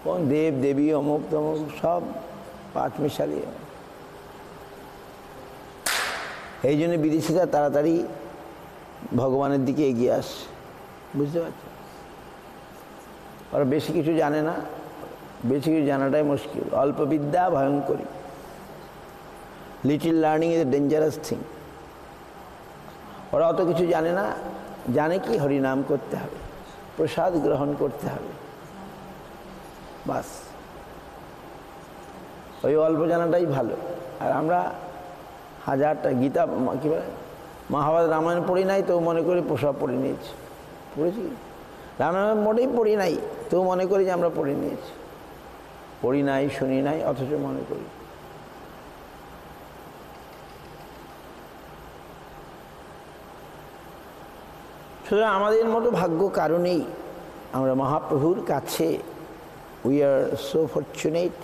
কোন দেব দেবী অমুক তমুক সব পাঁচ মিশালি। এই জন্য বিদেশিরা তাড়াতাড়ি ভগবানের দিকে এগিয়ে আসছে, বুঝতে পারছো? ওরা বেশি কিছু জানে না, বেশি কিছু জানাটাই মুশকিল। অল্প বিদ্যা ভয়ঙ্করী। Little learning is a dangerous thing. ওরা অত কিছু জানে না, জানে কি হরিনাম করতে হবে, প্রসাদ গ্রহণ করতে হবে, বাস। ওই অল্প জানাটাই ভালো। আর আমরা হাজারটা গীতা কী বলে মহাভারত রামায়ণ পড়ি নাই তো মনে করি প্রসাদ পড়ে নিয়েছি। পড়েছি রামায়ণ মোটেই পড়ি নাই তো মনে করি যে আমরা পড়ে নিয়েছি। পড়ি নাই, শুনি নাই, অথচ মনে করি। সুতরাং আমাদের মতো ভাগ্য কারণেই আমরা মহাপ্রভুর কাছে, we are so fortunate,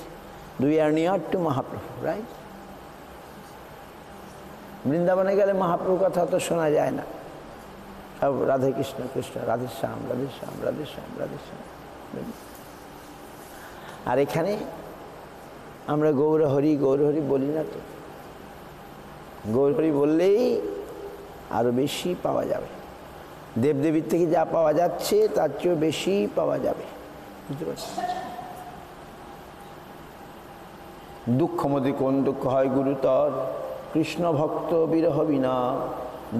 we are near to Mahaprabhu, right? বৃন্দাবনে গেলে মহাপ্রভুর কথা তো শোনা যায় না, সব রাধে কৃষ্ণ কৃষ্ণ, রাধে শ্যাম রাধে শ্যাম রাধে শ্যাম রাধে শ্যাম। আর এখানে আমরা গৌরহরি গৌরহরি বলি না তো। গৌরহরি বললেই আরও বেশি পাওয়া যাবে। দেবদেবীর থেকে যা পাওয়া যাচ্ছে তার চেয়েও বেশি পাওয়া যাবে, বুঝতে পারছি? দুঃখ মধ্যে কোন দুঃখ হয় গুরুতর, কৃষ্ণ ভক্ত বিরহ বিনা,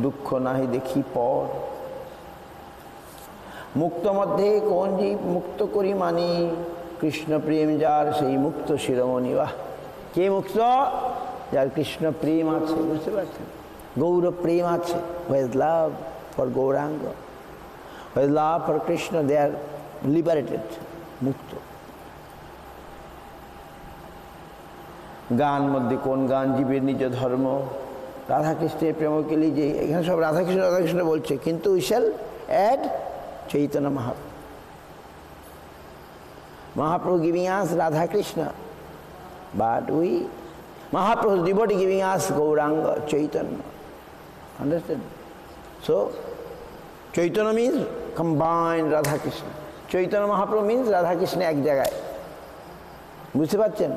দুঃখ নাহি দেখি পর। মুক্ত মধ্যে কোন জীব মুক্ত করি মানি, কৃষ্ণ প্রেম যার সেই মুক্ত শিরোমণি। বাহ, কে মুক্ত? যার কৃষ্ণ প্রেম আছে, বুঝতে পারছেন? গৌর প্রেম আছে। Was love for Gauranga, was love for Krishna, they are liberated, মুক্ত। গান মধ্যে কোন গান জীবের নিজ ধর্ম, রাধাকৃষ্ণের প্রেমকে লিজে। এখানে সব রাধাকৃষ্ণ রাধাকৃষ্ণ বলছে, কিন্তু we shall add Chaitanya Mahaprabhu. Mahaprabhu giving us Radha Krishna, but we, Mahaprabhu's devotee giving us Gauranga, Chaitanya. Understand? So, Chaitanya means combined Radha Krishna. Chaitanya Mahaprabhu means Radha Krishna এক জায়গায়, বুঝতে পারছেন?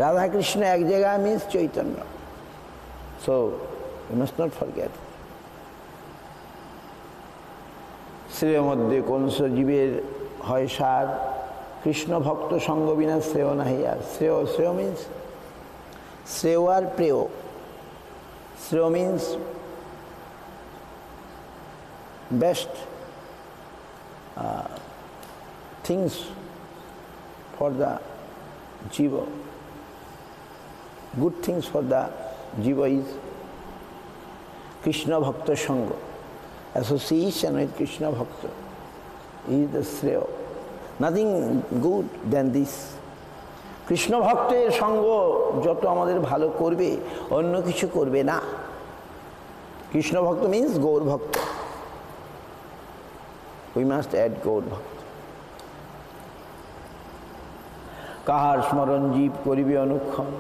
Radha Krishna এক জায়গায় means Chaitanya. So, you must not forget. শ্রেয় মধ্যে কোন জীবের হয় সার, কৃষ্ণ ভক্ত সঙ্গ বিনা শ্রেয় নাহি আর। শ্রেয়, শ্রেয় মিন্স শ্রেয় আর প্রেয়। শ্রেয় means best things for the জীব, গুড থিংস ফর দ্য জীব ইজ কৃষ্ণ ভক্ত সঙ্গ। Association with Krishna Bhakta is the Shreya. Nothing good than this. Krishna Bhakter সঙ্গ যত আমাদের ভালো করবে, অন্য কিছু করবে না। কৃষ্ণ ভক্ত means গৌর ভক্ত। We must add গৌর ভক্ত। কাহার স্মরণ জীব করিবে অনুক্ষণ,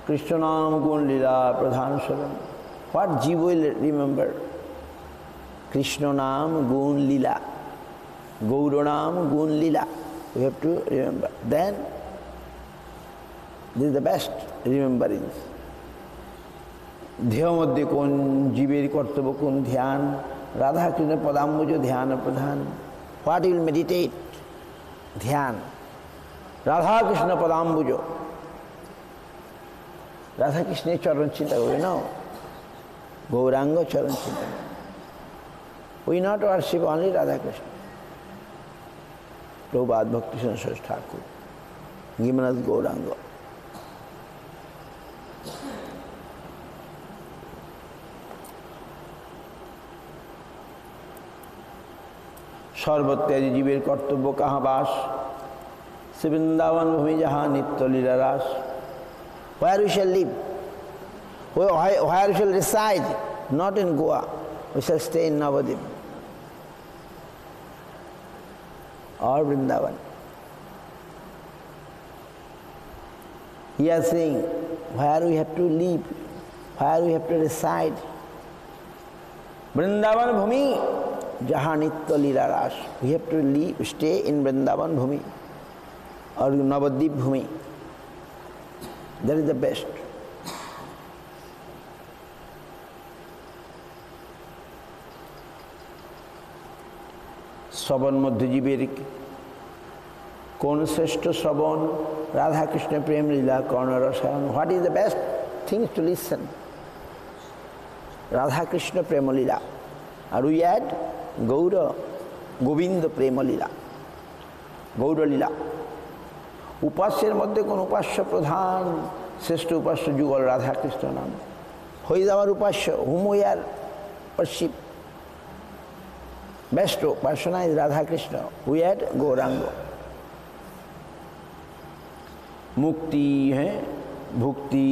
কৃষ্ণ নাম গুণ লীলা প্রধান শরণ। What জীব will remember? Krishna Nam Gun Lila, Gaura Nam Gun Lila. We have to remember. Then, this is the best remembrance. ধ্যেয় মধ্যে কোন জীবের কর্তব্য কোন ধ্যান, রাধা কৃষ্ণ পদাম্বুজ ধ্যান প্রধান। What you will meditate? ধ্যান। রাধা কৃষ্ণ পদাম্বুজ, রাধা কৃষ্ণের চরণ চিন্তা করবে না, গৌরাঙ্গ চরণ চিন্তা। We not worship only Radha Krishna. Prabhupada Bhakti Saraswati Thakur given us Gauranga. সর্বত্যাজি জীবের কর্তব্য কাহা বাস, শ্রী বৃন্দাবন ভূমি যাহা নিত্য লীলা রাস। Where we shall live, where we shall reside, not in Goa, we shall stay in Navadip or Vrindavan. He is saying where we have to live, where we have to reside. Vrindavan Bhumi, जहाँ नित्य लीला रास. We have to stay in Vrindavan Bhumi or Navadvip Bhumi. That is the best. শ্রবণ মধ্যজীবের কোন শ্রেষ্ঠ শ্রবণ? রাধা কৃষ্ণ প্রেম লীলা কর্ণ রসায়ন. What is the best things to listen? Radha Krishna প্রেম লীলা. আর উই অ্যাড গৌর গোবিন্দ প্রেম লীলা, গৌরলীলা. উপাস্যের মধ্যে কোন উপাস্য প্রধান শ্রেষ্ঠ উপাস্য যুগল রাধা কৃষ্ণ নাম. হয়ে যাওয়ার উপাস্য hmm we are worship. Best Upasana is Radha Krishna. We had Gauranga. मुक्ति है भुक्ति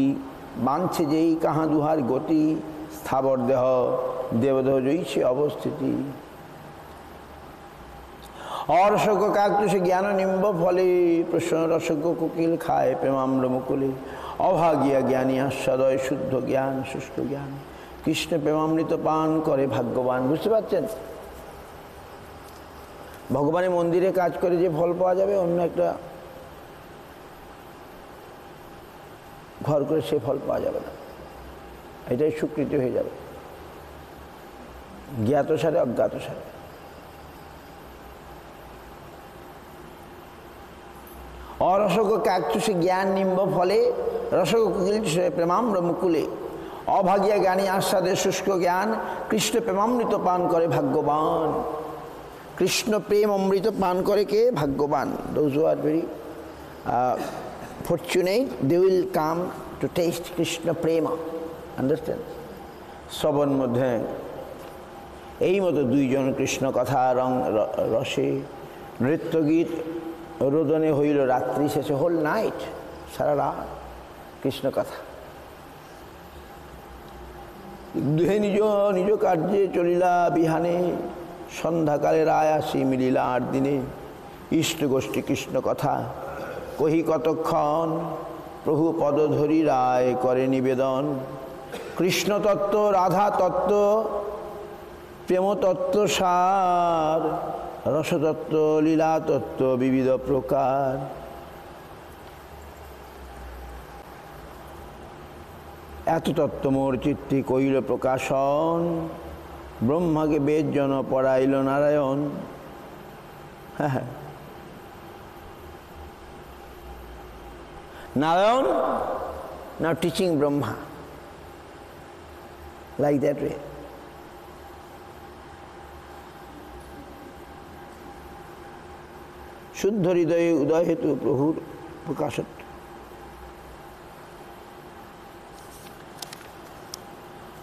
बांछे जेई कहाँ दुहार गति स्थावर देह देवदेह जैसे अवस्थिति. और रसक काकतुष ज्ञान निम्ब फले प्रश्न रसक कोकिल खाए प्रेमाम्र मुकुले. अभागिया ज्ञानी सदय शुद्ध ज्ञान शुष्क ज्ञान कृष्ण प्रेमामृत पान करे भाग्यवान. बुझते पारछेन? ভগবানের মন্দিরে কাজ করে যে ফল পাওয়া যাবে, অন্য একটা ঘর করে সে ফল পাওয়া যাবে না. এটাই স্বীকৃতি হয়ে যাবে জ্ঞাত সারে অজ্ঞাত সারে. অরসক কাকতুষে জ্ঞান নিম্ব ফলে রসক কুকিল প্রেমাম্র মুকুলে. অভাগিয়া জ্ঞানী আস্বাদে শুষ্ক জ্ঞান কৃষ্ণ প্রেমামৃত পান করে ভাগ্যবান. কৃষ্ণ প্রেম অমৃত পান করে কে? ভাগ্যবান. Those who are very fortunate, they will come to taste Krishna prema. Understand? শ্রবণ মধ্যে এই মতো দুইজন কৃষ্ণ কথা রং রসে নৃত্য গীত রোদনে হইল রাত্রি শেষে. হোল নাইট, সারা রাত কৃষ্ণ কথা. দুহে নিজ নিজ কার্যে চলিলা বিহানে সন্ধ্যাকালে রায় আসি মিলিলা 8 দিনে. ইষ্ট গোষ্ঠী কৃষ্ণ কথা কহি কতক্ষণ প্রভু পদ ধরি রায় করে নিবেদন. কৃষ্ণ তত্ত্ব রাধা তত্ত্ব প্রেম তত্ত্ব সার রসতত্ত্ব লীলা তত্ত্ব বিবিধ প্রকার. এত তত্ত্ব মোর চিত্তে কইল প্রকাশন ব্রহ্মাকে বেদ জন পড়াইল নারায়ণ. হ্যাঁ, Narayan now teaching Brahma like that way. শুদ্ধ হৃদয়ে উদয় হেতু প্রভুর প্রকাশত্ব.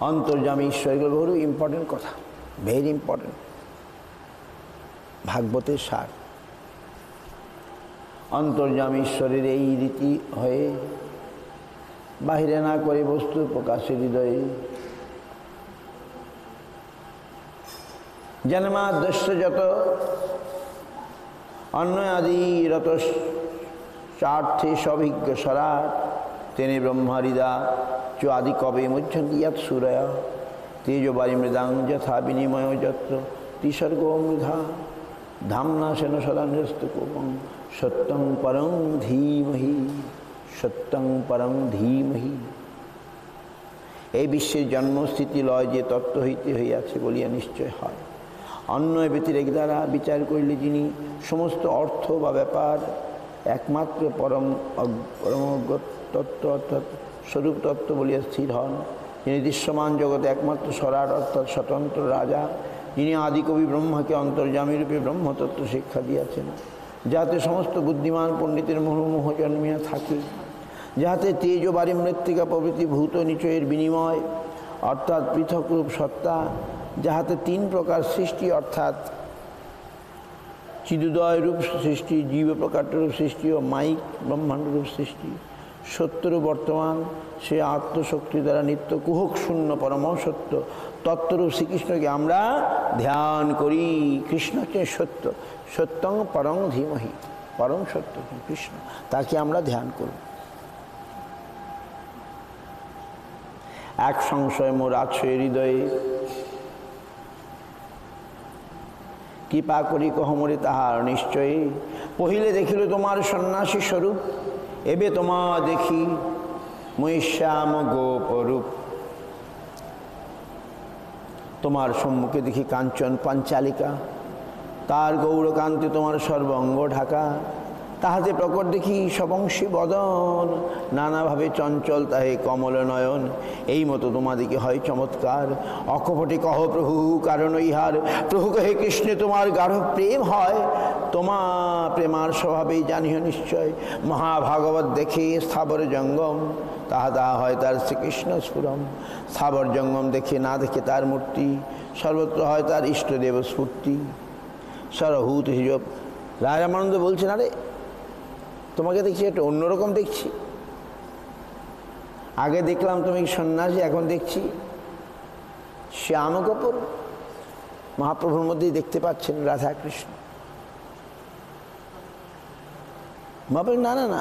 অন্তর্যামী ঈশ্বর, এগুলো বহু ইম্পর্টেন্ট কথা, ভেরি ইম্পর্টেন্ট. ভাগবতের সার. অন্তর্যামী ঈশ্বরের এই রীতি হয়ে বাহিরে না করে বস্তু প্রকাশে হৃদয়ে. জন্মাদ্যস্য যত অন্য আদি রত চার্থে সভিজ্ঞ সরাট তেনে ব্রহ্মারিদা চ আদি কবে মুচ্ছন্তি ইয়াত সুরয়া তেজবারি মৃদাং যথা বিনিময় যত্র তিসর্গ মৃধা ধামনা সেন সদা নিরস্তকোপং সত্যং পরং ধীমহি সত্যং পরং ধীমহি. এই বিশ্বের জন্মস্থিতি লয় যে তত্ত্ব হইতে হইয়াছে বলিয়া নিশ্চয় হয়. অন্যয় ব্যতিরেক দ্বারা বিচার করিলে যিনি সমস্ত অর্থ বা ব্যাপার একমাত্র পরম তত্ত্ব অর্থাৎ স্বরূপ তত্ত্ব বলিয়া স্থির হন. যিনি দৃশ্যমান জগতে একমাত্র স্বরাট অর্থাৎ স্বতন্ত্র রাজা, যিনি আদিকবি ব্রহ্মাকে অন্তর্যামীরূপে ব্রহ্মতত্ত্ব শিক্ষা দিয়াছেন, যাতে সমস্ত বুদ্ধিমান পণ্ডিতের মোহ জন্মিয়া থাকে, যাহাতে তেজ বারি মৃত্তিকা প্রভৃতি ভূত নিচয়ের বিনিময় অর্থাৎ পৃথক রূপ সত্তা, যাহাতে 3 প্রকার সৃষ্টি অর্থাৎ চিদুদয় রূপ সৃষ্টি, জীব প্রকাররূপ সৃষ্টি ও মাইক ব্রহ্মাণ্ড রূপ সৃষ্টি, সত্যরূপ বর্তমান সে আত্মশক্তি দ্বারা নিত্য কুহক শূন্য পরম সত্য তত্ত্বরূপ শ্রীকৃষ্ণকে আমরা ধ্যান করি. কৃষ্ণ হচ্ছে সত্য, সত্যং পরং ধীমহি, পরম সত্য কৃষ্ণ, তাকে আমরা ধ্যান করব. এক সংশয় মোর আছে হৃদয়ে কৃপা করি কহমরি তাহার নিশ্চয়ই। পहिले দেখিল তোমার সন্ন্যাসী স্বরূপ, এবে তোমা দেখি মই শ্যাম গোপরূপ। তোমার সম্মুখে দেখি কাঞ্চন পাঞ্চালিকা, তার গৌরকান্তি তোমার সর্বঙ্গ ঢাকা। তাহাতে প্রকট দেখি সবংশী বদন, নানাভাবে চঞ্চল তাহে কমল নয়ন। এই মতো তোমাদিকে হয় চমৎকার, অকপটে কহ প্রভু কারণ ইহার। প্রভু কহে কৃষ্ণে তোমার গাঢ় প্রেম হয়, তোমা প্রেমার স্বভাবেই জানিও নিশ্চয়। মহাভাগবত দেখে স্থাবর জঙ্গম, তাহা তাহা হয় তার শ্রীকৃষ্ণ স্ফুরম। স্থাবর জঙ্গম দেখে না দেখে তার মূর্তি, সর্বত্র হয় তার ইষ্টদেব স্ফূর্তি। সরভূত হিজব রাজানন্দ বলছেন, আরে তোমাকে দেখছি একটু অন্যরকম দেখছি। আগে দেখলাম তুমি সন্ন্যাসী, এখন দেখছি শ্যাম গোপর। মহাপ্রভুর মধ্যেই দেখতে পাচ্ছেন রাধা কৃষ্ণ। মহাপ্রভু না না না,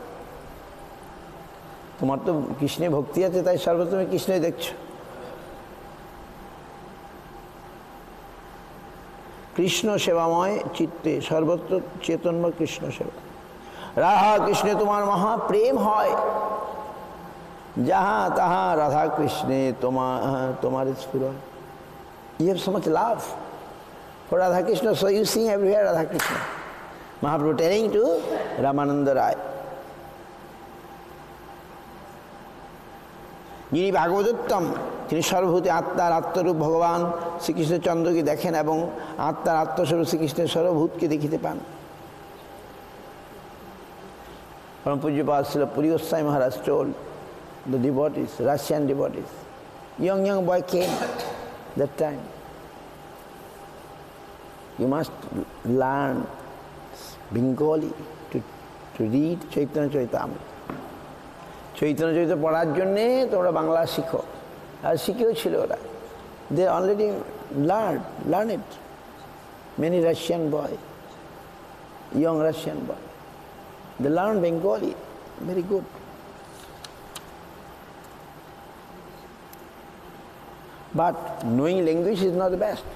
তোমার তো কৃষ্ণে ভক্তি আছে, তাই সর্বত্র তুমি কৃষ্ণই দেখছো। কৃষ্ণ সেবাময় চিত্তে সর্বত্র চেতনময় কৃষ্ণ সেবা। রাধা কৃষ্ণে তোমার মহাপ্রেম হয়, যাহা তাহা রাধা কৃষ্ণে তোমার স্ফুরন। You have so much love for Radha Krishna, so you sing everywhere Radha Krishna. Mahaprabhu telling to Ramananda Rai. যিনি ভাগবতোত্তম, তিনি সর্বভূতে আত্মার আত্মরূপ ভগবান শ্রীকৃষ্ণের চন্দ্রকে দেখেন এবং আত্মার আত্মস্বরূপ শ্রীকৃষ্ণের সর্বভূতকে দেখিতে পান। পরম পূজ্যপাদ শ্রীল পুরী গোস্বামী মহারাজ told the devotees, Russian devotees, young boy came that time. You must learn Bengali to read Chaitanya Charitamrita. Chaitanya চরিত্র পড়ার জন্যে তোমরা বাংলা শিখো, আর শিখেও ছিল ওরা। They already learn it, many Russian boy, young Russian boy, they learn Bengali very good. But knowing language is not the best.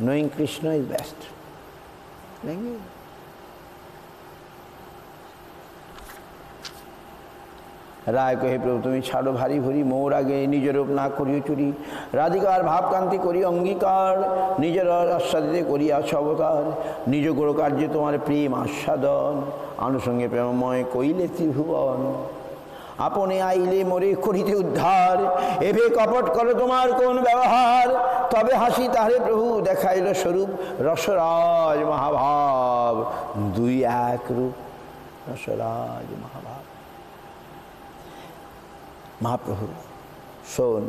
Knowing Krishna is best. Language. রায় কহে প্রভু তুমি ছাড়ো ভারী ভরি, মোর আগে নিজের রূপ না করিও চুরি। রাধিকার ভাবকান্তি করি অঙ্গীকার, নিজের আস্বাদিতে করিয়া অবতার। নিজ গুরু কার্যে তোমার প্রেম আস্বাদন, আনুষঙ্গে প্রেমময় কইলে ত্রিভুবন। আপনে আইলে মোরে করিতে উদ্ধার, এভে কপট করো তোমার কোন ব্যবহার। তবে হাসি তাহারে প্রভু দেখাইল স্বরূপ, রসরাজ মহাভাব দুই এক রূপ। Rasraj মহাভাব। Mahaprabhu shown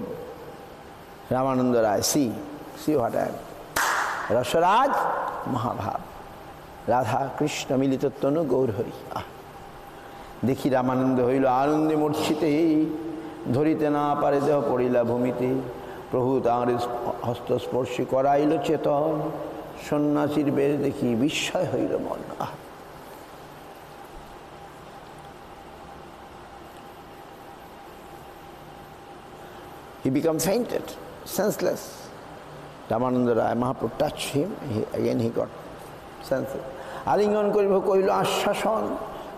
Ramananda Rai, see what I am. Rasaraj Mahabhav, Radha Krishna মিলিত তনু গৌর হরি। দেখি রামানন্দ হইল আনন্দে মূর্ছিতে, ধরিতে না পারে দেহ পড়িলা ভূমিতে। প্রভু তাঁর হস্তস্পর্শী করাইল চেতন, সন্ন্যাসীর বেশ দেখি বিস্ময় হইল মন। He became fainted, senseless. Ramananda Rai Mahaprabhu touched him, again he got senseless. আলিঙ্গন করিব কহিল আশ্বাসন,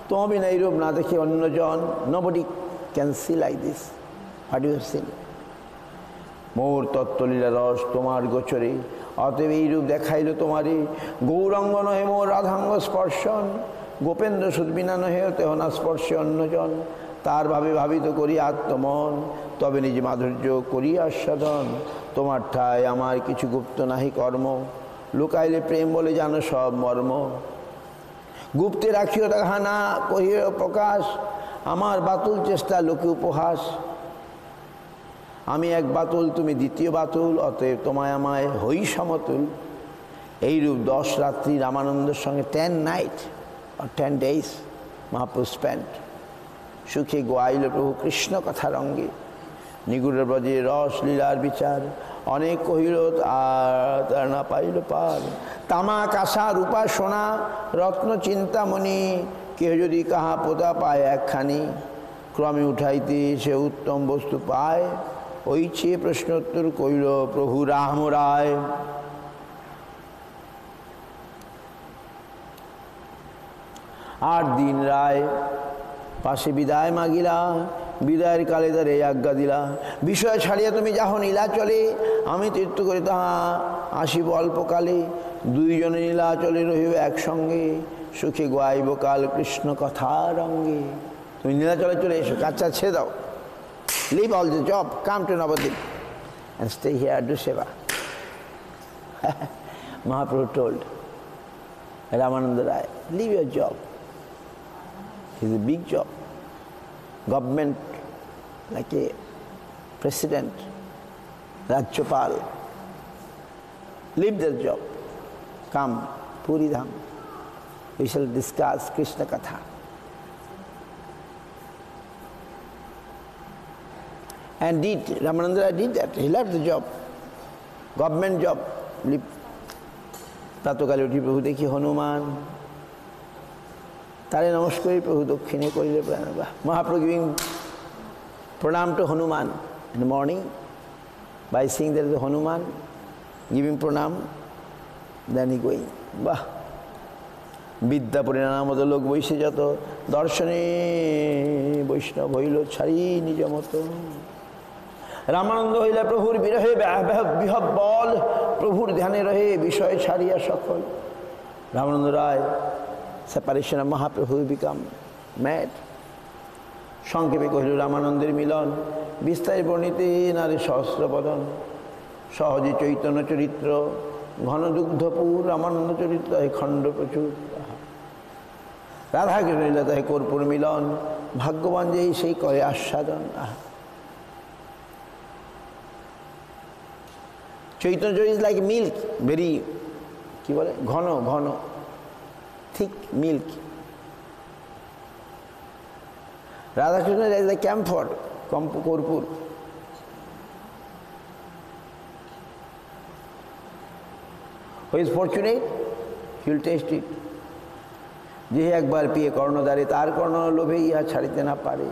তোমা বিনা এইরূপ না দেখি অন্যজন। Nobody can see like this. What you have seen? মোর তত্ত্বলীলা রস তোমার গোচরে, অতএব এইরূপ দেখাইল তোমারে। গৌরাঙ্গ নহে মোর রাধাঙ্গ স্পর্শন, গোপেন্দ্র সুদবিনা নহে তেহ না স্পর্শে অন্যজন। তার ভাবে ভাবিত করি আত্মমন, তবে নিজে মাধুর্য করি আস্বাদন। তোমার ঠায় আমার কিছু গুপ্ত নাহি কর্ম, লুকাইলে প্রেম বলে জানো সব মর্ম। গুপ্তে রাখিও তাহা না কহিও প্রকাশ, আমার বাতুল চেষ্টা লোকে উপহাস। আমি এক বাতুল তুমি দ্বিতীয় বাতুল, অতএব তোমায় আমায় হই সমতুল। এইরূপ 10 রাত্রি রামানন্দের সঙ্গে 10 nights or 10 days Mahaprabhu spent। সুখে গোয়াইল প্রভু কৃষ্ণ কথা রঙ্গে, নিগুড় ব্রজে রস লীলার বিচার। অনেক কহিল আর তার না পাইল পার। তামা কাঁসা রূপা সোনা রত্ন চিন্তামণি, কেহ যদি কাহা পোতা পায় একখানি। ক্রমে উঠাইতে সে উত্তম বস্তু পায়, ওই চেয়ে প্রশ্নোত্তর কইল প্রভু রাম রায়। 8 দিন রায় পাশে বিদায় মাগিলা, বিদায়ের কালে তার এই আজ্ঞা দিলা, বিষয় ছাড়িয়া তুমি যাহ নীলাচলে, আমি তীর্থ করে তাহা আসিব অল্পকালে। 2 জনে নীলাচলে রহিব একসঙ্গে, সুখে গাইব কাল কৃষ্ণ কথা রঙ্গে। তুমি নীলাচলে চলে এসো, কাজটা ছেড়ে দাও, leave all the job, come to Nabadwip and stay here, do seva. Mahaprabhu told Ramananda Rai, leave your job. It's a big job. Government, like a president, Rajyapal. Leave their job. Come, Puri Dham. We shall discuss Krishna Katha. And Ramananda Rai did that. He left the job. Government job. প্রাতকালে উঠি প্রভু দেখি হনুমান, তারে নমস্কারী প্রভু দক্ষিণে করিলে প্রাণ। Mahaprabhu giving pranam to Hanuman in the morning by seeing there is a Hanuman, giving pranam, then he going. বাহ, বিদ্যা পরিণামত লোক বৈশে যত, দর্শনে বৈষ্ণব হইল ছাড়ি নিজ মতো। রামানন্দ হইলে প্রভুর বিরহে বিহব্বল, প্রভুর ধ্যানে রহে বিষয় ছাড়িয়া সকল। Ramananda Ray separation of Mahaprabhu became mad. সংক্ষেপে কহিল রামানন্দের মিলন, বিস্তারে বর্ণিতে নারে সহস্রবদন। সহজে চৈতন্য চরিত্র ঘন দুগ্ধপুর, রামানন্দ চরিত্র হে খণ্ড প্রচুর। রাধা কৃষ্ণ তাহে কর্পূর মিলন, ভাগ্যবান যেই সেই করে আস্বাদন। Chaitanya is like milk, very কি বলে ঘন ঘন, thick milk. Radhakrishna is like camphor, কর্পূর। Who is fortunate, he will taste it. যে একবার পিয়ে কর্ণদ্বারে, তার কর্ণ লোভে ইহা ছাড়িতে না পারে।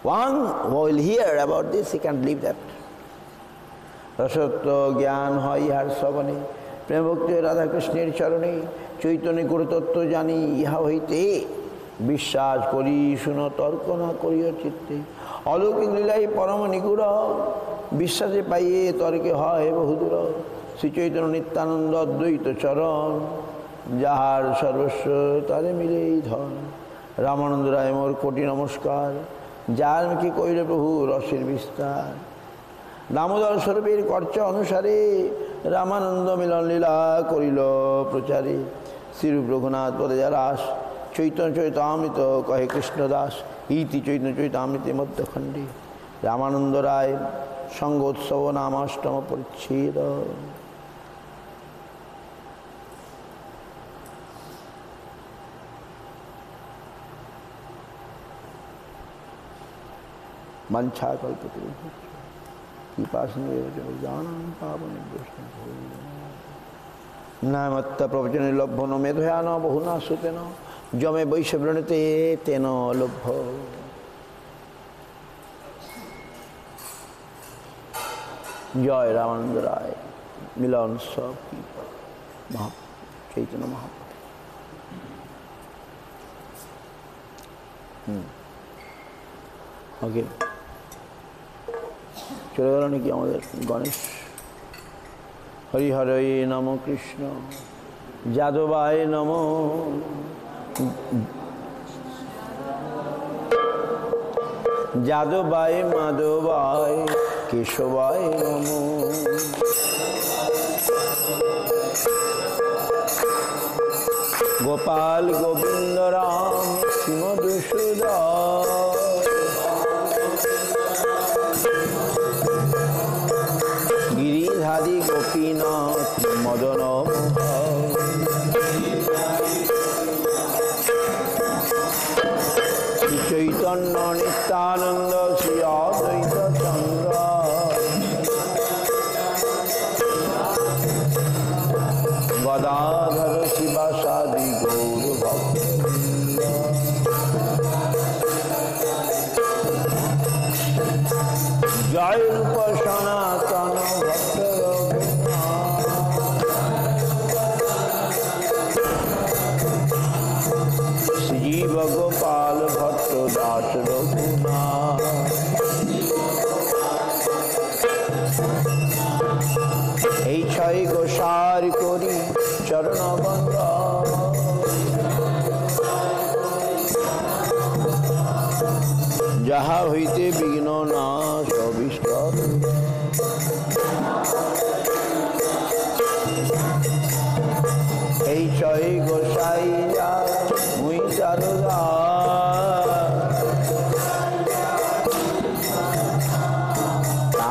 One who will hear about this, he can believe that. রসত্ব জ্ঞান হয় ইহার শ্রবণে, প্রেম ভক্তি রাধাকৃষ্ণের চরণে। চৈতন্য গুরুতত্ত্ব জানি ইহা হইতে, বিশ্বাস করি শুনো তর্ক না করিও চিত্তে। অলৌকিক লীলাই পরম নিগুড়, বিশ্বাসে পাইয়ে তর্কে হয় বহুদূর। শ্রী চৈতন্য নিত্যানন্দ অদ্বৈত চরণ, যাহার সর্বস্ব তারে মিলেই ধন। রামানন্দ রায় মোর কোটি নমস্কার, যার কি কইল প্রভু রসের বিস্তার। দামোদর স্বরূপের কর্চ অনুসারে, রামানন্দ মিলন লীলা করিল প্রচারে। শ্রীরূপ রঘুনাথ পদে রাস, চৈতন্য চরিতামৃত কহে কৃষ্ণদাস। ইতি চৈতন্য চরিতামৃতে মধ্যখণ্ডে, রামানন্দ রায় সঙ্গোৎসব নামাষ্টম পরিচ্ছেদ। বাঞ্ছা কল্পতরুভ্যশ্চ কৃপাসিন্ধুবেব চ পতিতানাং পাবনেভ্যশ্চ নামত্ত প্রবচনে লভ্য ন মেধয়া ন বহুনা সুতেন, যমে বৈশ্যবৃণীতে তেন লভ্য। জয় রামানন্দ রায় মিলন সব চৈতন্য মহাপ্রভু। ওকে, চলে গেল নাকি আমাদের গণেশ? হরিহরই নম কৃষ্ণ, যাদবায় নম, যাদবায় মাধবায় কেশবায় নম। গোপাল গোবিন্দ রাম শ্রীমধুসূদন, গিরিধারী গোপীনাথ মদন শ্রী চৈতন্য নিত্যানন্দ শ্রী অদ্বৈত চন্দ্র, গদাধর শিবাসাদি গৌর ভক্ত। জয় রূপ সনাতন ভক্ত চরণ বন্দন যাহা হইতে বিঘ্ন নাশ অভীষ্ট এই ছয় গোসাই মুই চারুদা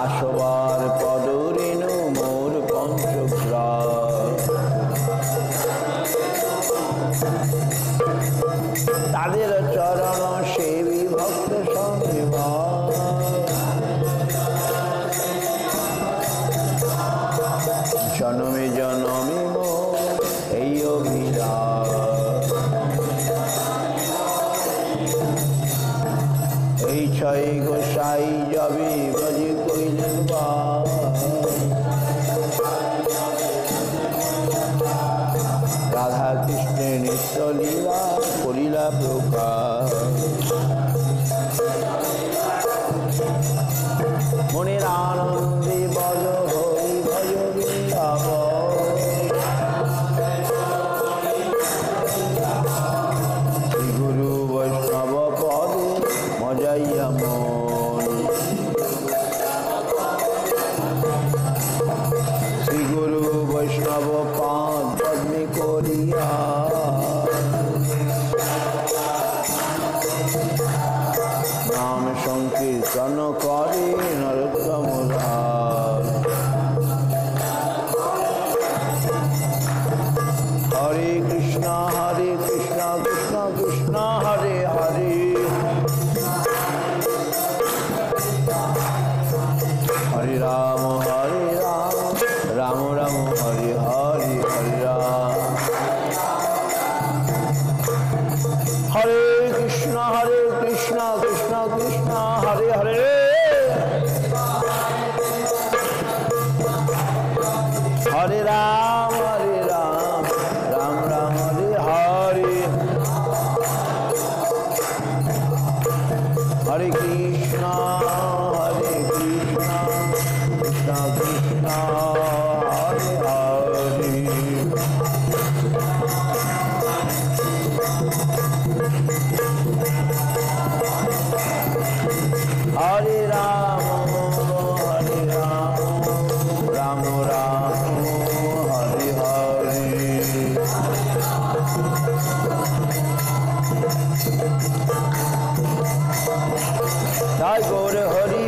আসবার পদরেণু মোর পঞ্চপ্রা তাদের চরণ সেবী ভক্ত সঙ্গীবা জনমে জনমে এই অভিলাষ এই ছয় গোসাই যাবে বাজে কইলেন বা রাধা কৃষ্ণের নিত্য লীলা করিলা প্রকাশ মনের আনন্দে বল হরি ভজ বৃন্দাবন শ্রী গুরু বৈষ্ণব পদে মজাইয়া মন শ্রী গুরু বৈষ্ণব পাদ পদ্মে করিয়া নাম সংকীর্তন করে নরোত্তম দাস হরে কৃষ্ণ কৃষ্ণ কৃষ্ণ হরে হরে হরে রাম রাম রাম হরে হরে হরে রাম হরে কৃষ্ণ কৃষ্ণ কৃষ্ণ হরে হরে হরে রাম রাম রাম হরে হরে হরে কৃষ্ণ কৃষ্ণ কৃষ্ণ হরে হরে হরে রাম রাম রাম হরে হরে জয় গৌর হরি